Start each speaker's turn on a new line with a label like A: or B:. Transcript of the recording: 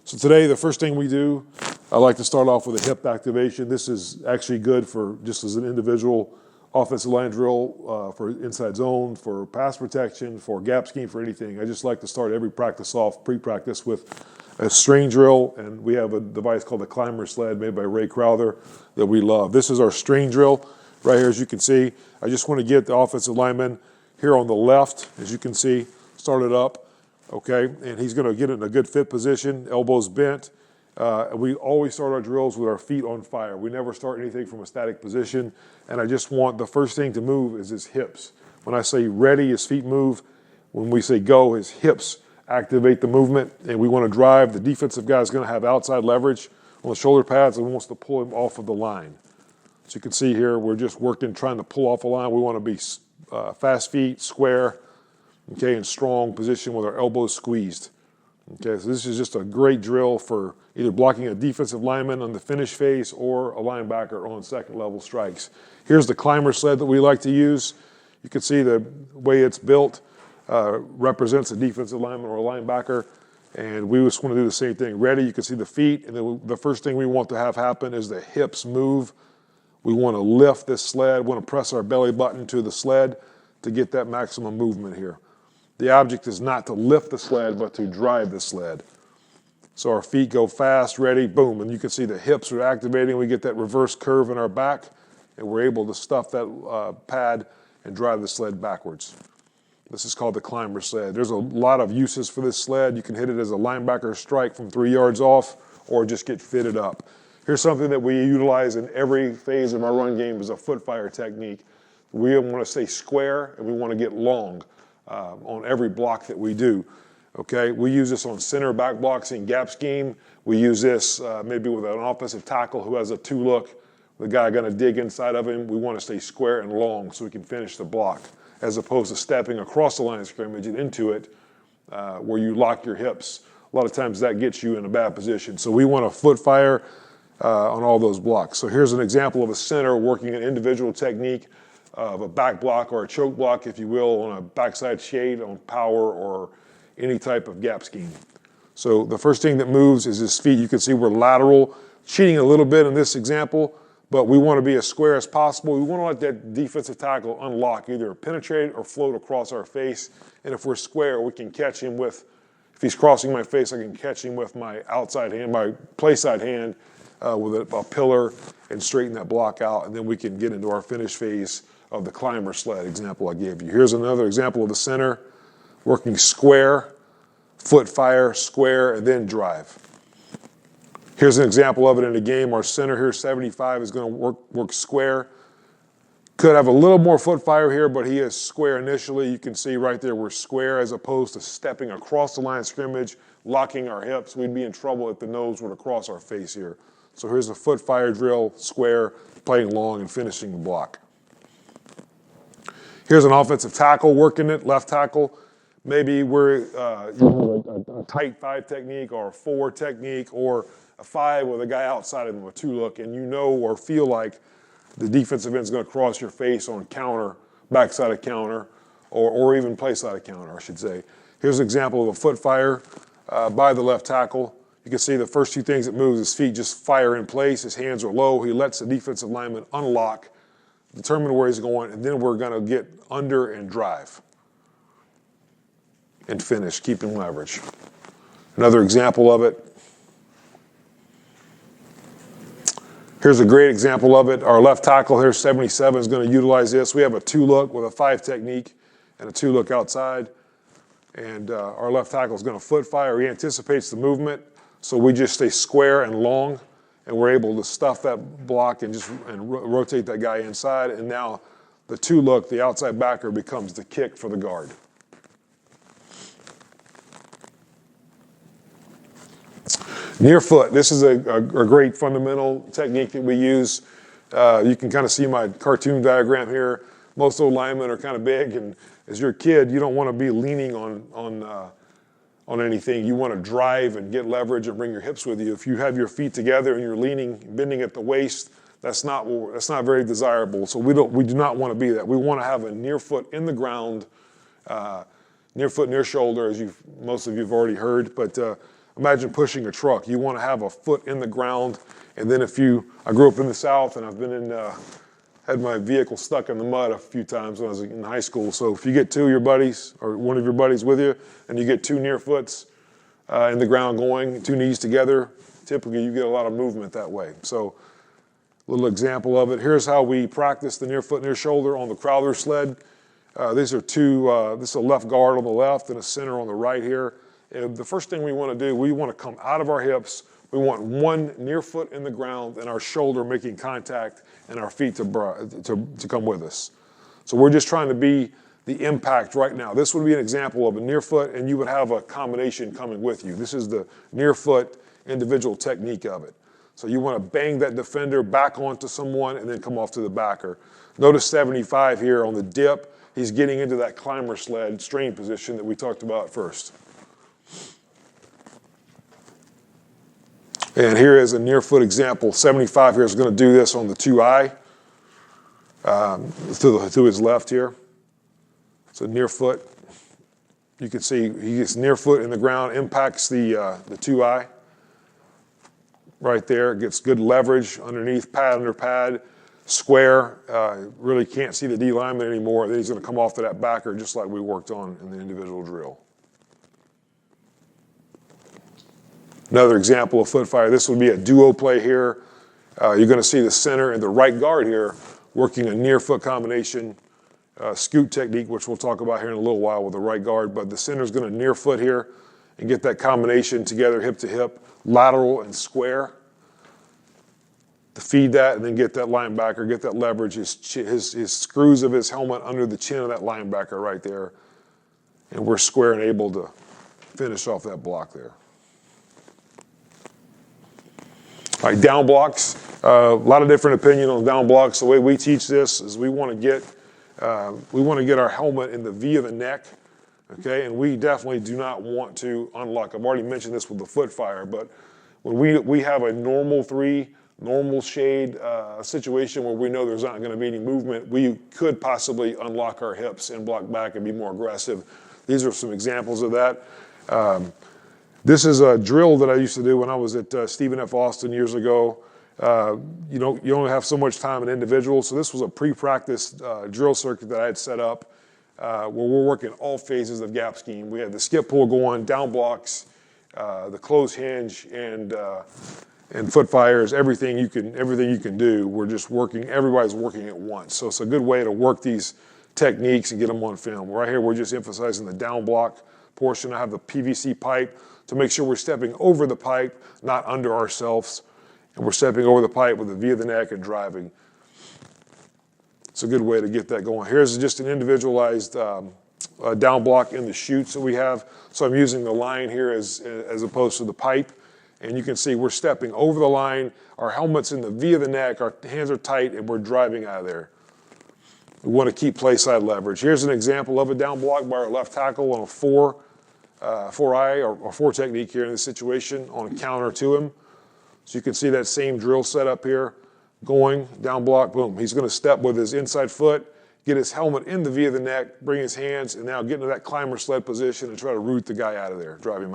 A: So today, the first thing we do, I like to start off with a hip activation. This is actually good for just as an individual offensive line drill, for inside zone, for pass protection, for gap scheme, for anything. I just like to start every practice off, pre-practice, with a string drill, and we have a device called the climber sled made by Ray Crowther that we love. This is our string drill right here, as you can see. I just want to get the offensive lineman here on the left, as you can see, start it up. Okay, and he's going to get it in a good fit position, elbows bent. We always start our drills with our feet on fire. We never start anything from a static position, and I just want the first thing to move is his hips. When I say ready, his feet move. When we say go, his hips activate the movement, and we want to drive. The defensive guy is going to have outside leverage on the shoulder pads and wants to pull him off of the line. So you can see here, we're just working, trying to pull off the line. We want to be fast feet, square, okay, in strong position with our elbows squeezed. Okay, so this is just a great drill for either blocking a defensive lineman on the finish phase or a linebacker on second level strikes. Here's the climber sled that we like to use. You can see the way it's built represents a defensive lineman or a linebacker, and we just want to do the same thing. Ready, you can see the feet, and then the first thing we want to have happen is the hips move. We want to lift this sled, we want to press our belly button to the sled to get that maximum movement here. The object is not to lift the sled, but to drive the sled. So our feet go fast, ready, boom, and you can see the hips are activating. We get that reverse curve in our back, and we're able to stuff that pad and drive the sled backwards. This is called the climber sled. There's a lot of uses for this sled. You can hit it as a linebacker strike from 3 yards off, or just get fitted up. Here's something that we utilize in every phase of our run game is a foot fire technique. We want to stay square, and we want to get long. On every block that we do, okay? We use this on center back blocks in gap scheme. We use this maybe with an offensive tackle who has a two look, the guy gonna dig inside of him. We wanna stay square and long so we can finish the block, as opposed to stepping across the line of scrimmage and into it where you lock your hips. A lot of times that gets you in a bad position. So we want a foot fire on all those blocks. So here's an example of a center working an individual technique of a back block or a choke block, if you will, on a backside shade, on power, or any type of gap scheme. So the first thing that moves is his feet. You can see we're lateral, cheating a little bit in this example, but we want to be as square as possible. We want to let that defensive tackle unlock, either penetrate or float across our face. And if we're square, we can catch him with, if he's crossing my face, I can catch him with my outside hand, my play side hand, with a pillar, and straighten that block out, and then we can get into our finish phase of the climber sled example I gave you. Here's another example of the center, working square, foot fire, square, and then drive. Here's an example of it in a game. Our center here, 75, is going to work square. Could have a little more foot fire here, but he is square initially. You can see right there we're square as opposed to stepping across the line of scrimmage, locking our hips. We'd be in trouble if the nose were to cross our face here. So here's a foot fire drill, square, playing long, and finishing the block. Here's an offensive tackle working it, left tackle. Maybe we're a tight five technique or a four technique or a five with a guy outside of him, a two look, and you know or feel like the defensive end is going to cross your face on counter, backside of counter, or even play side of counter, I should say. Here's an example of a foot fire by the left tackle. You can see the first two things that moves, his feet just fire in place, his hands are low, he lets the defensive lineman unlock, determine where he's going, and then we're going to get under and drive and finish, keeping leverage. Another example of it. Here's a great example of it. Our left tackle here, 77, is going to utilize this. We have a two-look with a five technique and a two-look outside. And our left tackle is going to foot fire. He anticipates the movement, so we just stay square and long, and we're able to stuff that block and rotate that guy inside. And now the two-look, the outside backer, becomes the kick for the guard. Near foot, this is a great fundamental technique that we use. You can kind of see my cartoon diagram here. Most old linemen are kind of big, and as you're a kid, you don't want to be leaning on anything. You want to drive and get leverage and bring your hips with you. If you have your feet together and you're leaning, bending at the waist, that's not very desirable. So we do not want to be that. We want to have a near foot in the ground, near foot, near shoulder, as most of you have already heard. But imagine pushing a truck. You want to have a foot in the ground, and then I grew up in the South, and I've been had my vehicle stuck in the mud a few times when I was in high school. So if you get two of your buddies or one of your buddies with you, and you get two near foots in the ground going, two knees together, typically you get a lot of movement that way. So a little example of it. Here's how we practice the near foot, near shoulder on the Crowther sled. These are two, this is a left guard on the left and a center on the right here. And the first thing we want to do, we want to come out of our hips. We want one near foot in the ground and our shoulder making contact and our feet to come with us. So we're just trying to be the impact right now. This would be an example of a near foot, and you would have a combination coming with you. This is the near foot individual technique of it. So you want to bang that defender back onto someone and then come off to the backer. Notice 75 here on the dip. He's getting into that climber sled strain position that we talked about first. And here is a near foot example. 75 here is going to do this on the 2i to his left here. So near foot. You can see he gets near foot in the ground, impacts the 2i right there. Gets good leverage underneath, pad under pad, square. Really can't see the D lineman anymore. Then he's going to come off to that backer just like we worked on in the individual drill. Another example of foot fire, this would be a duo play here. You're going to see the center and the right guard here working a near foot combination scoot technique, which we'll talk about here in a little while with the right guard. But the center is going to near foot here and get that combination together, hip to hip, lateral and square. To feed that and then get that linebacker, get that leverage, his screws of his helmet under the chin of that linebacker right there. And we're square and able to finish off that block there. All right, down blocks. A lot of different opinion on down blocks. The way we teach this is we want to get our helmet in the V of the neck, okay? And we definitely do not want to unlock. I've already mentioned this with the foot fire, but when we have a normal shade situation where we know there's not going to be any movement, we could possibly unlock our hips and block back and be more aggressive. These are some examples of that. This is a drill that I used to do when I was at Stephen F. Austin years ago. You only have so much time in individual, so this was a pre-practice drill circuit that I had set up where we're working all phases of gap scheme. We had the skip pull going, down blocks, the close hinge, and foot fires. Everything you can do. We're just working. Everybody's working at once, so it's a good way to work these techniques and get them on film. Right here, we're just emphasizing the down block portion. I have the PVC pipe to make sure we're stepping over the pipe, not under ourselves. And we're stepping over the pipe with a V of the neck and driving. It's a good way to get that going. Here's just an individualized down block in the chutes that we have. So I'm using the line here as opposed to the pipe. And you can see we're stepping over the line. Our helmet's in the V of the neck. Our hands are tight, and we're driving out of there. We want to keep play side leverage. Here's an example of a down block by our left tackle on a 4i or 4 technique here in this situation on a counter to him. So you can see that same drill setup here, going, down block, boom. He's going to step with his inside foot, get his helmet in the V of the neck, bring his hands, and now get into that climber sled position and try to root the guy out of there, drive him out.